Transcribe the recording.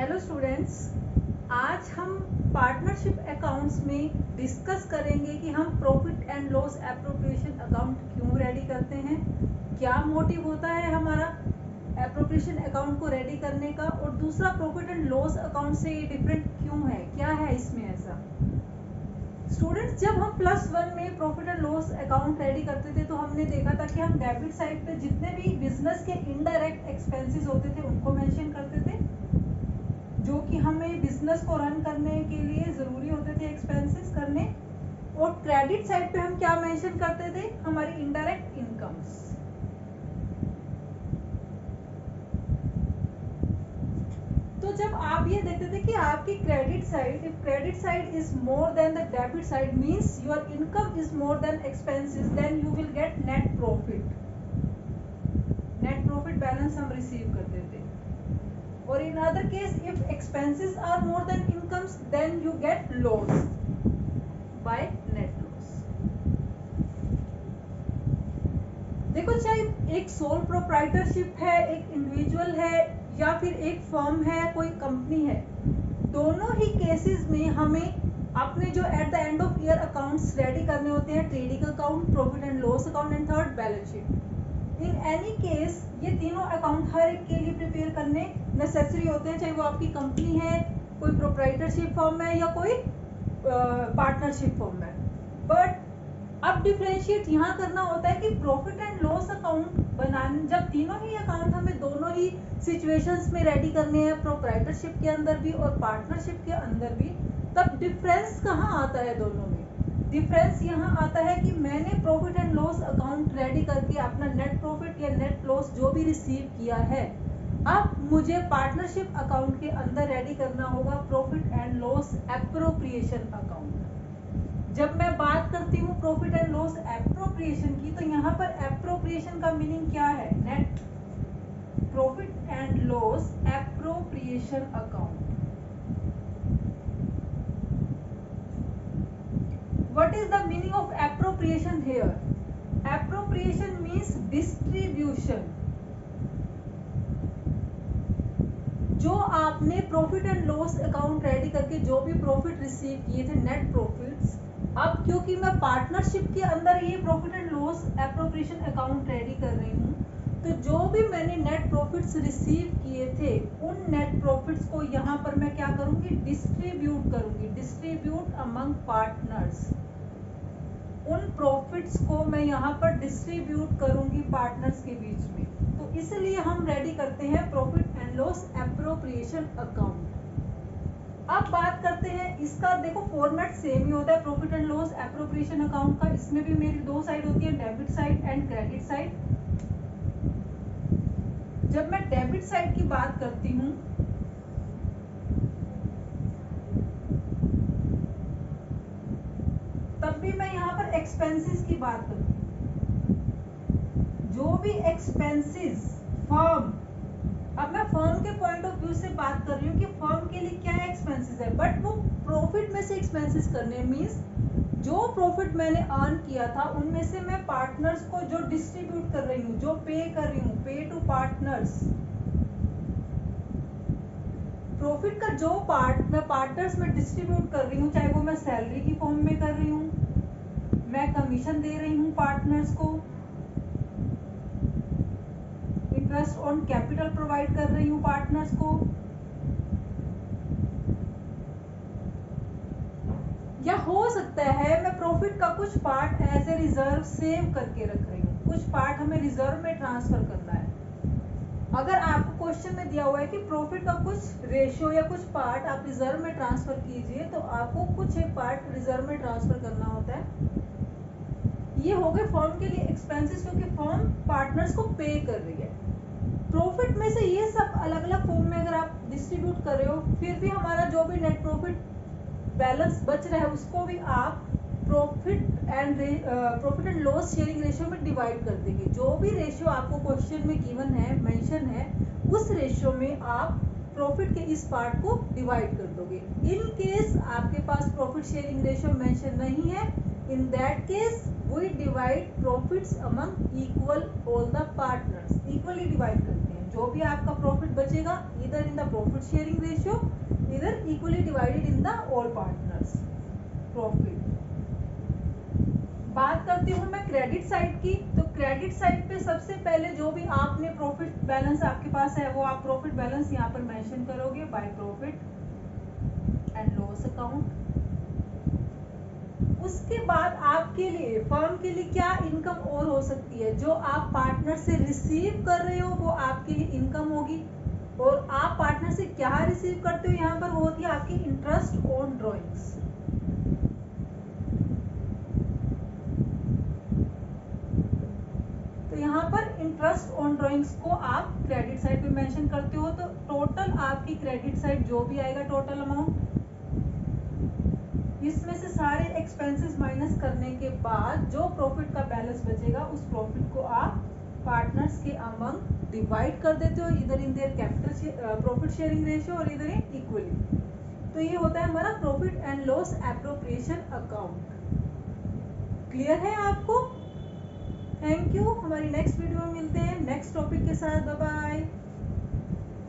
Hello students, आज हम partnership accounts में डिस्कस करेंगे कि हम profit and loss appropriation account क्यों रेडी करते हैं, क्या मोटिव होता है हमारा एप्रोप्रिएशन अकाउंट को रेडी करने का, और दूसरा प्रॉफिट एंड लॉस अकाउंट से ये डिफरेंट क्यों है, क्या है इसमें ऐसा। स्टूडेंट्स, जब हम +1 में profit and loss account ready करते थे तो हमने देखा था कि हम डेबिट साइड पे जितने भी बिजनेस के इनडायरेक्ट एक्सपेंसेस होते थे उनको मेंशन करते थे, जो कि हमें बिजनेस को रन करने के लिए जरूरी होते थे एक्सपेंसेस करने। और क्रेडिट साइड पे हम क्या मेंशन करते थे, हमारी इनडायरेक्ट इनकम्स। तो जब आप ये देखते थे कि आपकी credit side, if credit side is more than the debit side means your income is more than expenses, then you will get net profit. Net profit balance हम रिसीव करते थे। और in other case, if expenses are more than incomes, then you get loss by net loss. देखो, चाहे एक sole proprietorship है, एक individual है, या फिर एक फर्म है, कोई कंपनी है, दोनों ही केसेस में हमें अपने जो at the end of year accounts ready करने होते हैं, trading account, profit and loss account and third balance sheet. In any case ये तीनों अकाउंट हर एक के लिए प्रिपेयर करने नेसेसरी होते हैं, चाहे वो आपकी कंपनी है, कोई प्रोप्राइटरशिप फर्म है, या कोई पार्टनरशिप फर्म है। बट अब डिफरेंशिएट यहाँ करना होता है कि प्रॉफिट एंड लॉस अकाउंट बनाने, जब तीनों ही अकाउंट हमें दोनों ही सिचुएशंस में रेडी करने हैं, प्रोप्राइटरशिप के अंदर भी और पार्टनरशिप के अंदर भी, तब डिफरेंस कहाँ आता है दोनों में। डिफरेंस यहाँ आता है कि मैंने profit and loss account ready करके अपना नेट प्रॉफिट या नेट लॉस जो भी रिसीव किया है, अब मुझे पार्टनरशिप अकाउंट के अंदर रेडी करना होगा profit and loss appropriation account. जब मैं बात करती हूँ प्रॉफिट एंड लॉस एप्रोप्रिएशन की, तो यहाँ पर एप्रोप्रिएशन का मीनिंग क्या है, net profit and loss appropriation account. What is the meaning of appropriation here? Appropriation means distribution. जो आपने profit and loss account ready करके जो भी प्रॉफिट रिसीव किए थे, नेट प्रॉफिट्स, अब क्योंकि मैं पार्टनरशिप के अंदर ये profit and loss appropriation account ready कर रही हूँ, तो जो भी मैंने नेट प्रॉफिट्स रिसीव किए थे, उन नेट प्रॉफिट्स को यहाँ पर मैं क्या करूँगी, डिस्ट्रीब्यूट करूँगी। डिस्ट्रीब्यूट अमंग पार्टनर्स, उन प्रॉफिट्स को मैं यहाँ पर डिस्ट्रीब्यूट करूँगी पार्टनर्स के बीच में। तो इसलिए हम रेडी करते हैं profit and loss appropriation account. अब बात करते हैं इसका, देखो फॉर्मेट सेम ही होता है profit and loss appropriation account का। इसमें भी मेरी दो साइड होती है, debit side and credit side. जब मैं डेबिट साइड की बात करती हूँ, तब भी मैं यहाँ पर एक्सपेंसेस की बात करती हूँ। जो भी एक्सपेंसेस फर्म, अब मैं फर्म के पॉइंट ऑफ व्यू से बात कर रही हूँ कि फर्म के लिए क्या एक्सपेंसेस है, बट वो प्रॉफिट में से एक्सपेंसेस करने मींस जो प्रॉफिट मैंने अर्न किया था उनमें से मैं पार्टनर्स को जो डिस्ट्रीब्यूट कर रही हूँ, जो पे कर रही हूँ, पे टू पार्टनर्स। प्रॉफिट का जो पार्ट मैं पार्टनर्स में डिस्ट्रीब्यूट कर रही हूँ, चाहे वो मैं सैलरी की फॉर्म में कर रही हूँ, मैं कमीशन दे रही हूँ पार्टनर्स को, इंटरेस्ट ऑन कैपिटल प्रोवाइड कर रही हूँ पार्टनर्स को, या हो सकता है मैं प्रॉफिट का कुछ part as a reserve save करके रख रही हूँ, कुछ पार्ट हमें रिजर्व में ट्रांसफर करना है। अगर आपको क्वेश्चन में दिया हुआ है कि प्रॉफिट का कुछ रेशियो या कुछ पार्ट आप रिजर्व में ट्रांसफर कीजिए, तो आपको कुछ एक पार्ट रिजर्व में ट्रांसफर करना होता है। ये हो गए फर्म के लिए एक्सपेंसेस, क्योंकि फर्म पार्टनर्स को पे कर रही है। प्रॉफिट में से ये सब अलग अलग फॉर्म में अगर आप डिस्ट्रीब्यूट कर रहे हो, फिर भी हमारा जो भी नेट प्रॉफिट बैलेंस बच रहा है उसको भी आप profit and loss sharing ratio में डिवाइड कर देंगे। जो भी रेशियो आपको क्वेश्चन में गिवन है, मेंशन है, उस रेशियो में आप प्रॉफिट के इस पार्ट को डिवाइड कर दोगे। इन केस आपके पास प्रॉफिट शेयरिंग रेशियो मेंशन नहीं है, in that case we divide profits among equal all the partners, equally divide करते हैं। जो भी आपका प्रॉफिट बचेगा इधर in the profit sharing ratio, इधर equally divided in the all partners profit. बात करती हूँ मैं क्रेडिट साइड की। तो क्रेडिट साइड पे सबसे पहले जो भी आपने प्रॉफिट बैलेंस आपके पास है वो आप प्रॉफिट बैलेंस यहाँ पर मेंशन करोगे by profit and loss account. उसके बाद आपके लिए फर्म के लिए क्या इनकम और हो सकती है, जो आप पार्टनर से रिसीव कर रहे हो वो आपके लिए इनकम होगी। और आप पार्टनर से क्या रिसीव करते हो यहाँ पर, वो होती है आपकी इंटरेस्ट ऑन ड्रॉइंग्स। तो यहाँ पर इंटरेस्ट ऑन ड्रॉइंग्स को आप क्रेडिट साइड पे मेंशन करते हो। तो टोटल आपकी क्रेडिट साइड जो भी आएगा टोटल अमाउंट, इसमें से सारे एक्सपेंसेस माइनस करने के बाद जो प्रॉफिट का बैलेंस बचेगा उस प्रॉफिट को आप पार्टनर्स के अमंग डिवाइड कर देते हो, इधर in their capital profit sharing ratio और इधर इन इक्वली। तो ये होता है हमारा profit and loss appropriation account. Clear है आपको? Thank you. हमारी नेक्स्ट वीडियो में मिलते हैं नेक्स्ट टॉपिक के साथ। Bye bye.